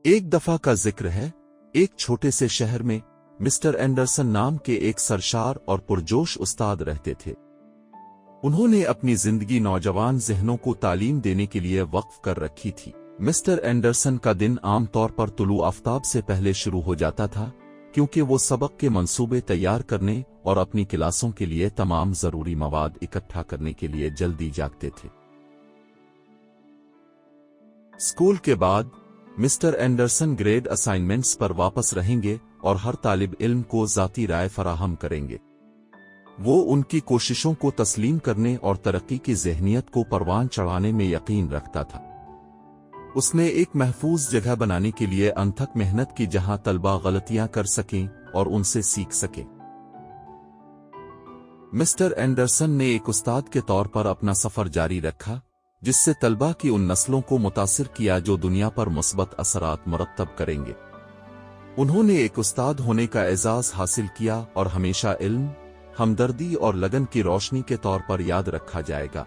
ایک دفعہ کا ذکر ہے، ایک چھوٹے سے شہر میں مسٹر اینڈرسن نام کے ایک سرشار اور پرجوش استاد رہتے تھے۔ انہوں نے اپنی زندگی نوجوان ذہنوں کو تعلیم دینے کے لیے وقف کر رکھی تھی۔ مسٹر اینڈرسن کا دن عام طور پر طلوع آفتاب سے پہلے شروع ہو جاتا تھا، کیونکہ وہ سبق کے منصوبے تیار کرنے اور اپنی کلاسوں کے لیے تمام ضروری مواد اکٹھا کرنے کے لیے جلدی جاگتے تھے۔ اسکول کے بعد مسٹر اینڈرسن گریڈ اسائنمنٹس پر واپس رہیں گے اور ہر طالب علم کو ذاتی رائے فراہم کریں گے۔ وہ ان کی کوششوں کو تسلیم کرنے اور ترقی کی ذہنیت کو پروان چڑھانے میں یقین رکھتا تھا۔ اس نے ایک محفوظ جگہ بنانے کے لیے انتھک محنت کی جہاں طلبہ غلطیاں کر سکیں اور ان سے سیکھ سکیں۔ مسٹر اینڈرسن نے ایک استاد کے طور پر اپنا سفر جاری رکھا، جس سے طلبہ کی ان نسلوں کو متاثر کیا جو دنیا پر مثبت اثرات مرتب کریں گے۔ انہوں نے ایک استاد ہونے کا اعزاز حاصل کیا اور ہمیشہ علم، ہمدردی اور لگن کی روشنی کے طور پر یاد رکھا جائے گا۔